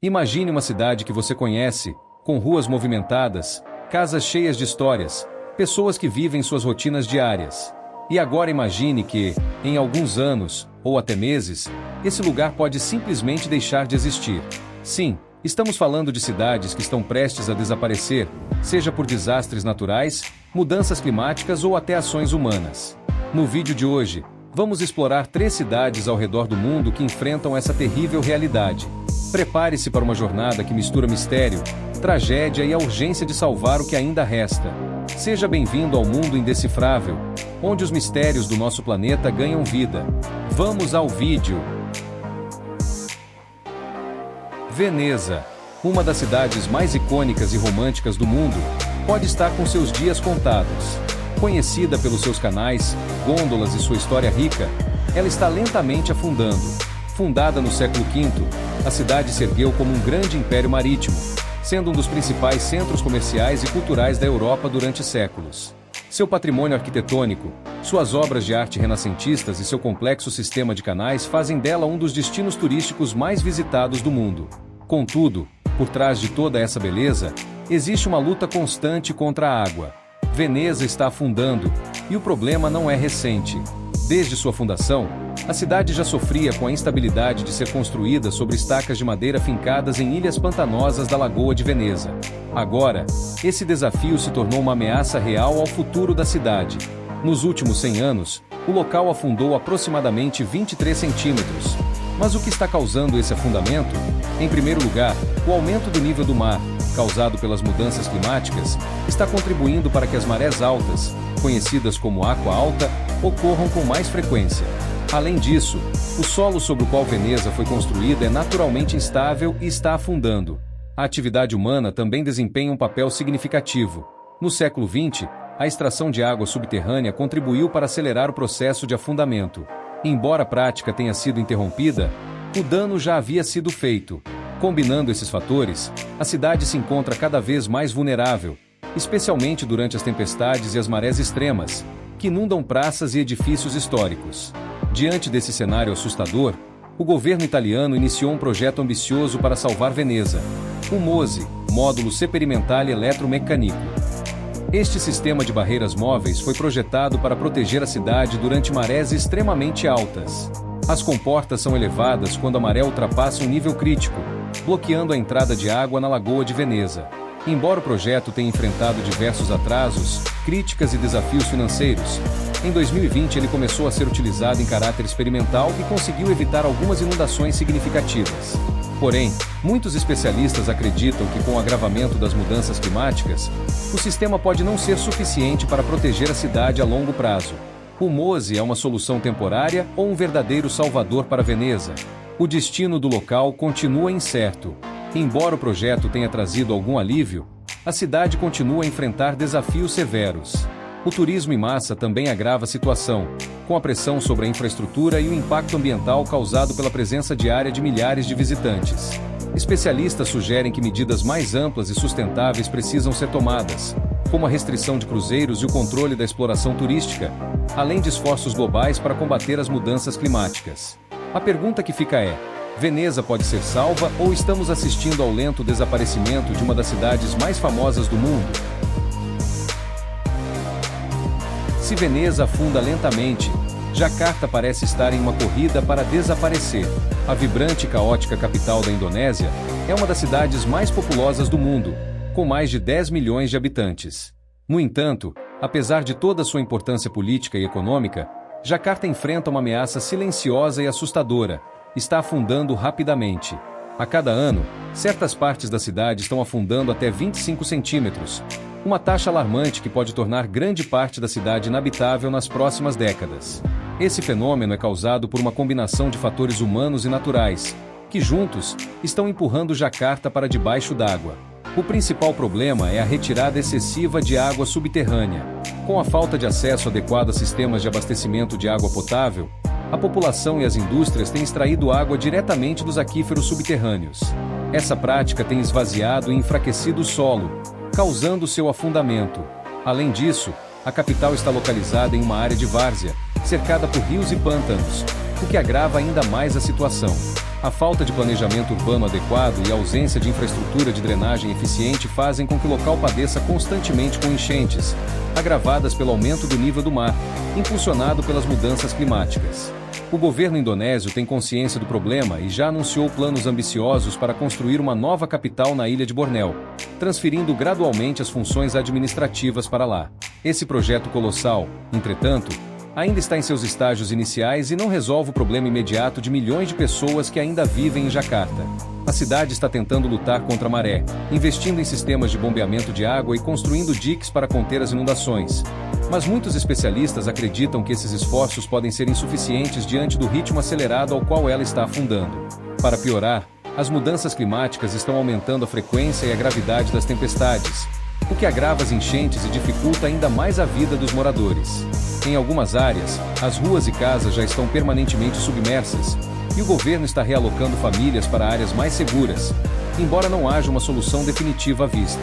Imagine uma cidade que você conhece, com ruas movimentadas, casas cheias de histórias, pessoas que vivem suas rotinas diárias. E agora imagine que, em alguns anos, ou até meses, esse lugar pode simplesmente deixar de existir. Sim, estamos falando de cidades que estão prestes a desaparecer, seja por desastres naturais, mudanças climáticas ou até ações humanas. No vídeo de hoje, vamos explorar 3 cidades ao redor do mundo que enfrentam essa terrível realidade. Prepare-se para uma jornada que mistura mistério, tragédia e a urgência de salvar o que ainda resta. Seja bem-vindo ao mundo indecifrável, onde os mistérios do nosso planeta ganham vida. Vamos ao vídeo. Veneza, uma das cidades mais icônicas e românticas do mundo, pode estar com seus dias contados. Conhecida pelos seus canais, gôndolas e sua história rica, ela está lentamente afundando. Fundada no século V, a cidade se ergueu como um grande império marítimo, sendo um dos principais centros comerciais e culturais da Europa durante séculos. Seu patrimônio arquitetônico, suas obras de arte renascentistas e seu complexo sistema de canais fazem dela um dos destinos turísticos mais visitados do mundo. Contudo, por trás de toda essa beleza, existe uma luta constante contra a água. Veneza está afundando, e o problema não é recente. Desde sua fundação, a cidade já sofria com a instabilidade de ser construída sobre estacas de madeira fincadas em ilhas pantanosas da Lagoa de Veneza. Agora, esse desafio se tornou uma ameaça real ao futuro da cidade. Nos últimos 100 anos, o local afundou aproximadamente 23 centímetros. Mas o que está causando esse afundamento? Em primeiro lugar, o aumento do nível do mar, causado pelas mudanças climáticas, está contribuindo para que as marés altas, conhecidas como água alta, ocorram com mais frequência. Além disso, o solo sobre o qual Veneza foi construída é naturalmente instável e está afundando. A atividade humana também desempenha um papel significativo. No século XX, a extração de água subterrânea contribuiu para acelerar o processo de afundamento. Embora a prática tenha sido interrompida, o dano já havia sido feito. Combinando esses fatores, a cidade se encontra cada vez mais vulnerável, especialmente durante as tempestades e as marés extremas, que inundam praças e edifícios históricos. Diante desse cenário assustador, o governo italiano iniciou um projeto ambicioso para salvar Veneza, o MOSE, Módulo Experimental Eletromecânico. Este sistema de barreiras móveis foi projetado para proteger a cidade durante marés extremamente altas. As comportas são elevadas quando a maré ultrapassa um nível crítico, bloqueando a entrada de água na Lagoa de Veneza. Embora o projeto tenha enfrentado diversos atrasos, críticas e desafios financeiros, em 2020 ele começou a ser utilizado em caráter experimental e conseguiu evitar algumas inundações significativas. Porém, muitos especialistas acreditam que com o agravamento das mudanças climáticas, o sistema pode não ser suficiente para proteger a cidade a longo prazo. O MOSE é uma solução temporária ou um verdadeiro salvador para Veneza? O destino do local continua incerto. Embora o projeto tenha trazido algum alívio, a cidade continua a enfrentar desafios severos. O turismo em massa também agrava a situação, com a pressão sobre a infraestrutura e o impacto ambiental causado pela presença diária de milhares de visitantes. Especialistas sugerem que medidas mais amplas e sustentáveis precisam ser tomadas, como a restrição de cruzeiros e o controle da exploração turística, além de esforços globais para combater as mudanças climáticas. A pergunta que fica é: Veneza pode ser salva ou estamos assistindo ao lento desaparecimento de uma das cidades mais famosas do mundo? Se Veneza afunda lentamente, Jakarta parece estar em uma corrida para desaparecer. A vibrante e caótica capital da Indonésia é uma das cidades mais populosas do mundo, com mais de 10 milhões de habitantes. No entanto, apesar de toda sua importância política e econômica, Jakarta enfrenta uma ameaça silenciosa e assustadora. Está afundando rapidamente. A cada ano, certas partes da cidade estão afundando até 25 centímetros, uma taxa alarmante que pode tornar grande parte da cidade inabitável nas próximas décadas. Esse fenômeno é causado por uma combinação de fatores humanos e naturais, que juntos estão empurrando Jakarta para debaixo d'água. O principal problema é a retirada excessiva de água subterrânea. Com a falta de acesso adequado a sistemas de abastecimento de água potável, a população e as indústrias têm extraído água diretamente dos aquíferos subterrâneos. Essa prática tem esvaziado e enfraquecido o solo, causando seu afundamento. Além disso, a capital está localizada em uma área de várzea, cercada por rios e pântanos, o que agrava ainda mais a situação. A falta de planejamento urbano adequado e a ausência de infraestrutura de drenagem eficiente fazem com que o local padeça constantemente com enchentes, agravadas pelo aumento do nível do mar, impulsionado pelas mudanças climáticas. O governo indonésio tem consciência do problema e já anunciou planos ambiciosos para construir uma nova capital na ilha de Bornéu, transferindo gradualmente as funções administrativas para lá. Esse projeto colossal, entretanto, ainda está em seus estágios iniciais e não resolve o problema imediato de milhões de pessoas que ainda vivem em Jakarta. A cidade está tentando lutar contra a maré, investindo em sistemas de bombeamento de água e construindo diques para conter as inundações. Mas muitos especialistas acreditam que esses esforços podem ser insuficientes diante do ritmo acelerado ao qual ela está afundando. Para piorar, as mudanças climáticas estão aumentando a frequência e a gravidade das tempestades, o que agrava as enchentes e dificulta ainda mais a vida dos moradores. Em algumas áreas, as ruas e casas já estão permanentemente submersas, e o governo está realocando famílias para áreas mais seguras, embora não haja uma solução definitiva à vista.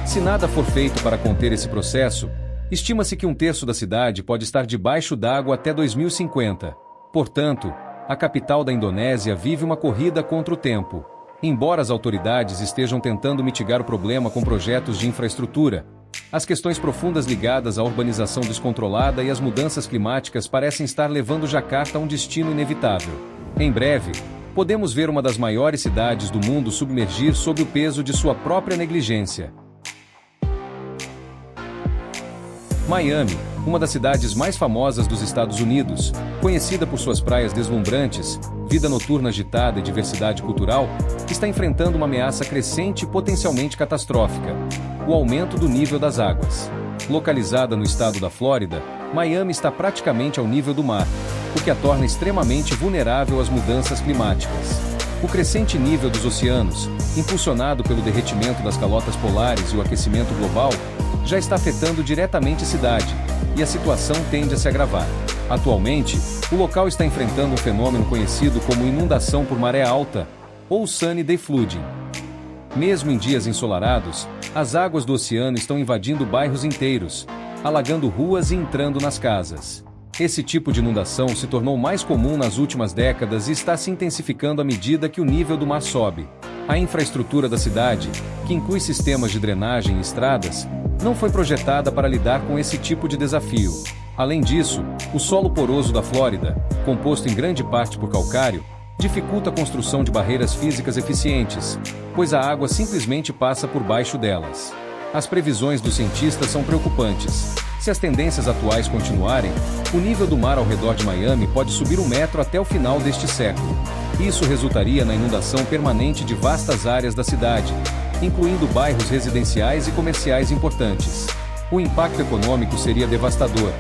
Se nada for feito para conter esse processo, estima-se que 1/3 da cidade pode estar debaixo d'água até 2050. Portanto, a capital da Indonésia vive uma corrida contra o tempo. Embora as autoridades estejam tentando mitigar o problema com projetos de infraestrutura, as questões profundas ligadas à urbanização descontrolada e às mudanças climáticas parecem estar levando Jakarta a um destino inevitável. Em breve, podemos ver uma das maiores cidades do mundo submergir sob o peso de sua própria negligência. Miami, uma das cidades mais famosas dos Estados Unidos, conhecida por suas praias deslumbrantes, vida noturna agitada e diversidade cultural, está enfrentando uma ameaça crescente e potencialmente catastrófica: o aumento do nível das águas. Localizada no estado da Flórida, Miami está praticamente ao nível do mar, o que a torna extremamente vulnerável às mudanças climáticas. O crescente nível dos oceanos, impulsionado pelo derretimento das calotas polares e o aquecimento global, já está afetando diretamente a cidade, e a situação tende a se agravar. Atualmente, o local está enfrentando um fenômeno conhecido como inundação por maré alta, ou sunny day flooding. Mesmo em dias ensolarados, as águas do oceano estão invadindo bairros inteiros, alagando ruas e entrando nas casas. Esse tipo de inundação se tornou mais comum nas últimas décadas e está se intensificando à medida que o nível do mar sobe. A infraestrutura da cidade, que inclui sistemas de drenagem e estradas, não foi projetada para lidar com esse tipo de desafio. Além disso, o solo poroso da Flórida, composto em grande parte por calcário, dificulta a construção de barreiras físicas eficientes, pois a água simplesmente passa por baixo delas. As previsões dos cientistas são preocupantes. Se as tendências atuais continuarem, o nível do mar ao redor de Miami pode subir 1 metro até o final deste século. Isso resultaria na inundação permanente de vastas áreas da cidade, incluindo bairros residenciais e comerciais importantes. O impacto econômico seria devastador,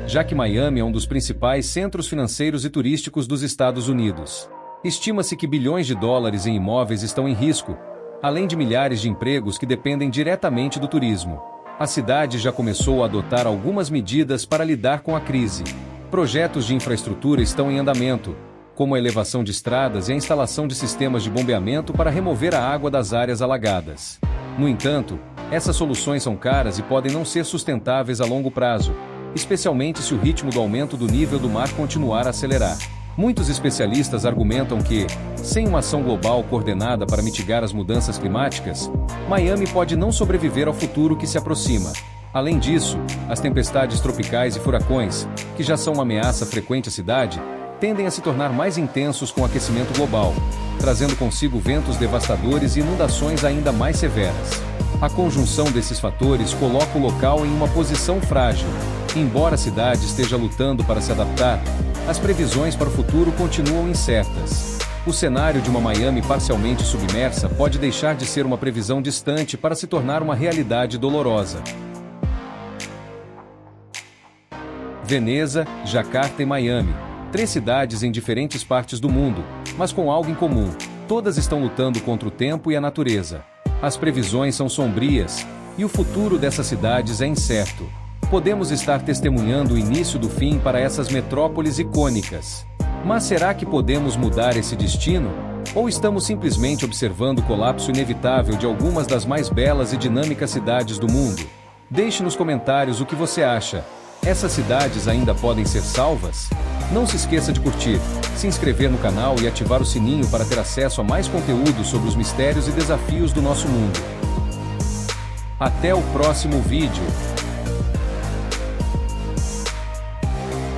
já que Miami é um dos principais centros financeiros e turísticos dos Estados Unidos. Estima-se que bilhões de dólares em imóveis estão em risco, além de milhares de empregos que dependem diretamente do turismo. A cidade já começou a adotar algumas medidas para lidar com a crise. Projetos de infraestrutura estão em andamento, como a elevação de estradas e a instalação de sistemas de bombeamento para remover a água das áreas alagadas. No entanto, essas soluções são caras e podem não ser sustentáveis a longo prazo, especialmente se o ritmo do aumento do nível do mar continuar a acelerar. Muitos especialistas argumentam que, sem uma ação global coordenada para mitigar as mudanças climáticas, Miami pode não sobreviver ao futuro que se aproxima. Além disso, as tempestades tropicais e furacões, que já são uma ameaça frequente à cidade, tendem a se tornar mais intensos com o aquecimento global, trazendo consigo ventos devastadores e inundações ainda mais severas. A conjunção desses fatores coloca o local em uma posição frágil. Embora a cidade esteja lutando para se adaptar, as previsões para o futuro continuam incertas. O cenário de uma Miami parcialmente submersa pode deixar de ser uma previsão distante para se tornar uma realidade dolorosa. Veneza, Jakarta e Miami. 3 cidades em diferentes partes do mundo, mas com algo em comum: todas estão lutando contra o tempo e a natureza. As previsões são sombrias, e o futuro dessas cidades é incerto. Podemos estar testemunhando o início do fim para essas metrópoles icônicas. Mas será que podemos mudar esse destino? Ou estamos simplesmente observando o colapso inevitável de algumas das mais belas e dinâmicas cidades do mundo? Deixe nos comentários o que você acha. Essas cidades ainda podem ser salvas? Não se esqueça de curtir, se inscrever no canal e ativar o sininho para ter acesso a mais conteúdo sobre os mistérios e desafios do nosso mundo. Até o próximo vídeo!